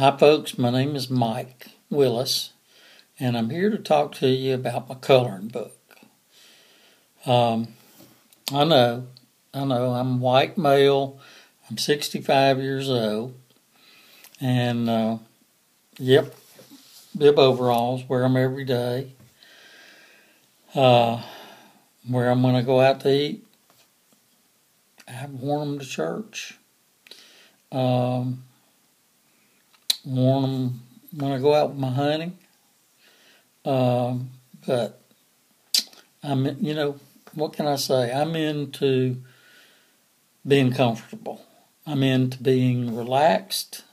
Hi folks, my name is Mike Willis, and I'm here to talk to you about my coloring book. I know, I'm a white male, I'm 65 years old, and bib overalls, wear them every day. Where I'm going to go out to eat, I've worn them to church. Worn them when I go out with my hunting. But what can I say? I'm into being comfortable. I'm into being relaxed,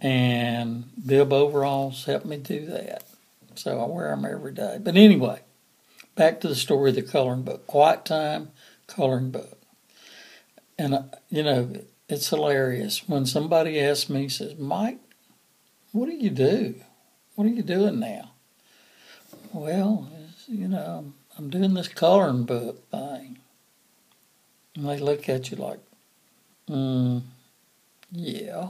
and bib overalls help me do that. So I wear them every day. But anyway, back to the story of the coloring book. Quiet time, coloring book. And, it's hilarious. When somebody asks me, says, Mike, what do you do? What are you doing now? Well, I'm doing this coloring book thing. And they look at you like, yeah,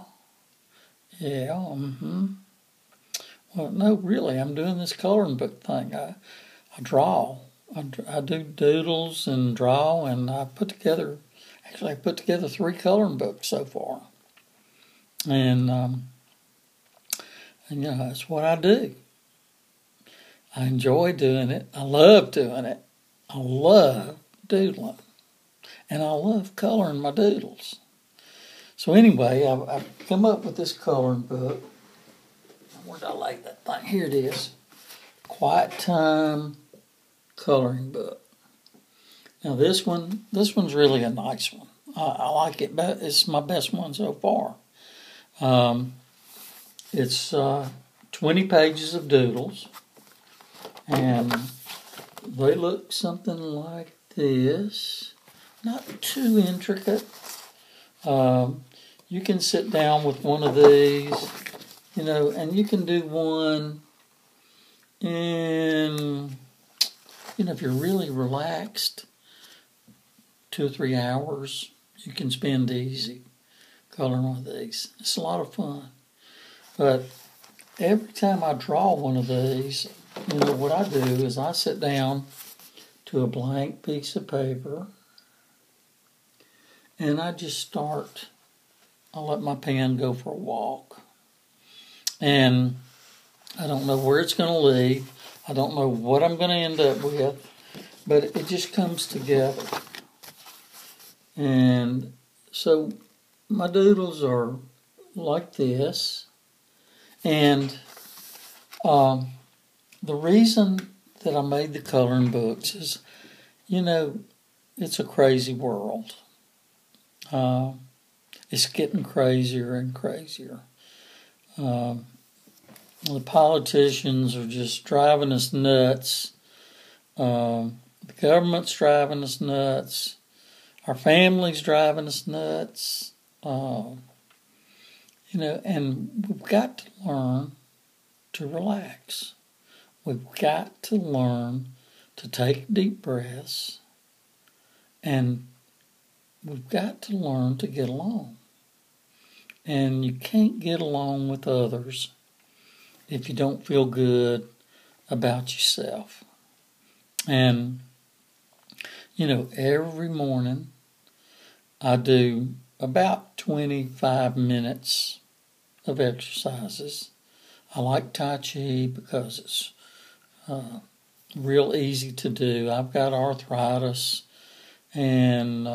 Well, no, really, I'm doing this coloring book thing. I draw. I do doodles and draw, and I put together 3 coloring books so far. And that's what I do. I enjoy doing it. I love doing it. I love doodling. And I love coloring my doodles. So anyway, I've come up with this coloring book. Where did I lay that thing? Here it is. Quiet Time Coloring Book. Now this one's really a nice one. I like it, but it's my best one so far. It's 20 pages of doodles, and they look something like this. Not too intricate. You can sit down with one of these, and you can do one in, if you're really relaxed, 2 or 3 hours, you can spend easy coloring one of these. It's a lot of fun. But every time I draw one of these, what I do is I sit down to a blank piece of paper and I just start. I let my pen go for a walk. And I don't know where it's going to lead. I don't know what I'm going to end up with, but it just comes together. And so my doodles are like this. And the reason that I made the coloring books is, it's a crazy world. It's getting crazier and crazier. The politicians are just driving us nuts. The government's driving us nuts. Our family's driving us nuts. And we've got to learn to relax. We've got to learn to take deep breaths, and we've got to learn to get along. And you can't get along with others if you don't feel good about yourself. And, every morning I do about 25 minutes of exercises. I like Tai Chi because it's real easy to do. I've got arthritis, and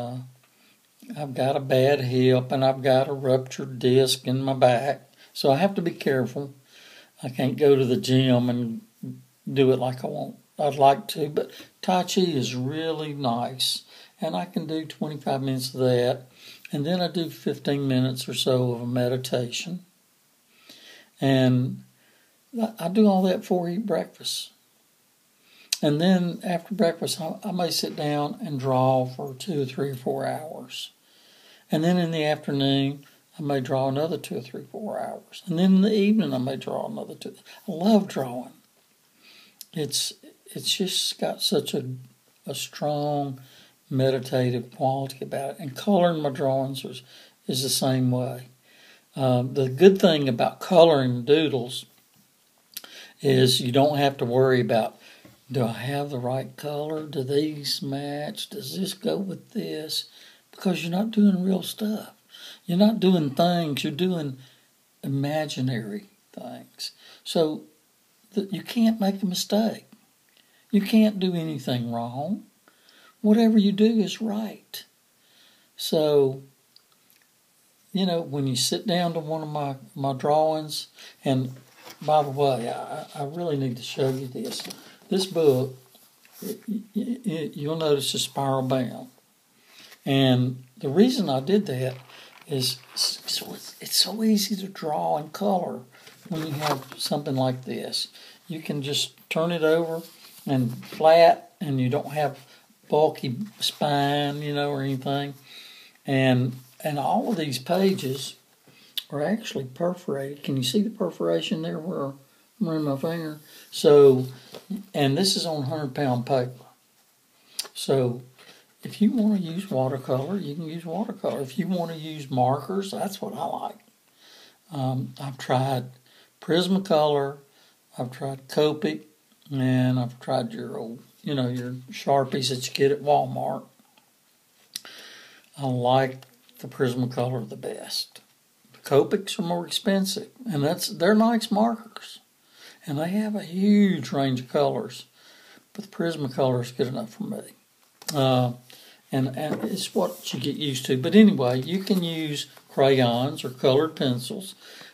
I've got a bad hip, and I've got a ruptured disc in my back. So I have to be careful. I can't go to the gym and do it like I'd like to, but Tai Chi is really nice, and I can do 25 minutes of that, and then I do 15 minutes or so of a meditation, and I do all that before I eat breakfast. And then after breakfast, I may sit down and draw for 2 or 3 or 4 hours, and then in the afternoon, I may draw another 2 or 3, 4 hours, and then in the evening, I may draw another 2. I love drawing. It's just got such a strong meditative quality about it. And coloring my drawings is the same way. The good thing about coloring doodles is you don't have to worry about, do I have the right color? Do these match? Does this go with this? Because you're not doing real stuff. You're not doing things. You're doing imaginary things. So you can't make a mistake. You can't do anything wrong. Whatever you do is right. So, when you sit down to one of my drawings, and by the way, I really need to show you this. This book, you'll notice is spiral bound. And the reason I did that is it's so easy to draw and color when you have something like this. You can just turn it over and flat, and you don't have bulky spine, or anything. And all of these pages are actually perforated. Can you see the perforation there where I'm running my finger? So, and this is on 100-pound paper. So, if you want to use watercolor, you can use watercolor. If you want to use markers, that's what I like. I've tried Prismacolor, I've tried Copic, and I've tried your old, your Sharpies that you get at Walmart. I like the Prismacolor the best. The Copics are more expensive, and they're nice markers, and they have a huge range of colors. But the Prismacolor is good enough for me. And it's what you get used to. But anyway, you can use crayons or colored pencils,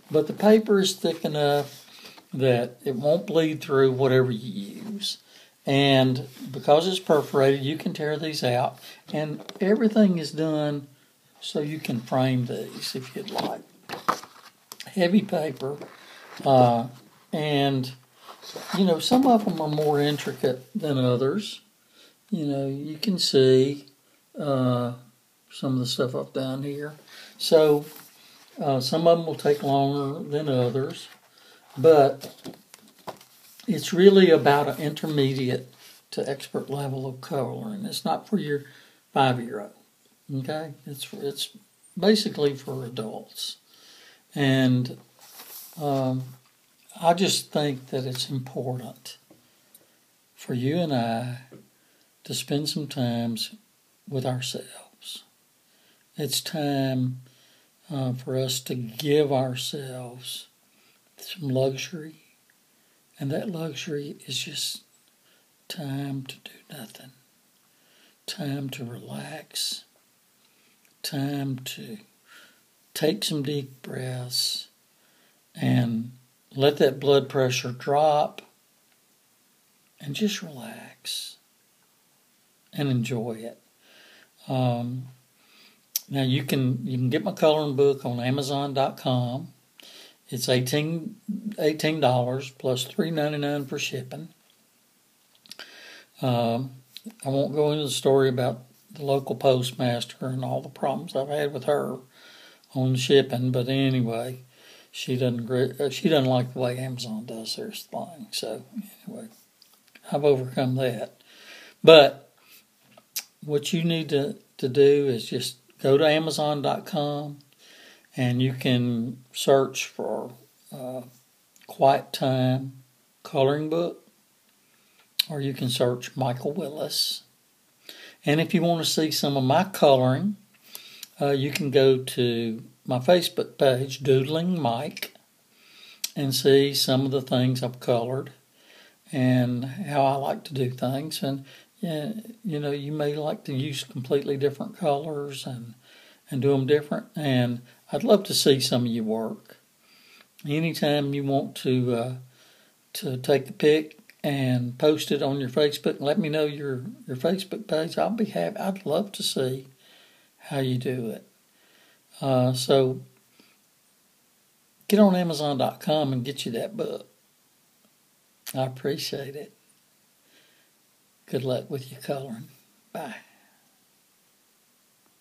but the paper is thick enough that it won't bleed through whatever you use. And because it's perforated, you can tear these out, and everything is done so you can frame these if you'd like. Heavy paper, and some of them are more intricate than others. You can see some of the stuff I've done here. So some of them will take longer than others, but it's really about an intermediate to expert level of coloring. It's not for your 5-year-old. Okay, it's basically for adults, and I just think that it's important for you and I to spend some time with ourselves. It's time for us to give ourselves some luxury, and that luxury is just time to do nothing, time to relax, time to take some deep breaths and let that blood pressure drop and just relax and enjoy it. Now you can get my coloring book on Amazon.com. It's $18 plus $3.99 for shipping. I won't go into the story about the local postmaster and all the problems I've had with her on shipping, but anyway, she doesn't like the way Amazon does their thing. So anyway, I've overcome that. But what you need to do is just go to Amazon.com, and you can search for Quiet Time Coloring Book, or you can search Michael Willis. And if you want to see some of my coloring, you can go to my Facebook page, Doodling Mike, and see some of the things I've colored and how I like to do things. And you may like to use completely different colors and do them different. And I'd love to see some of your work. Anytime you want to take a pic and post it on your Facebook, let me know your Facebook page. I'll be happy. I'd love to see how you do it. So get on Amazon.com and get you that book. I appreciate it. Good luck with your coloring. Bye.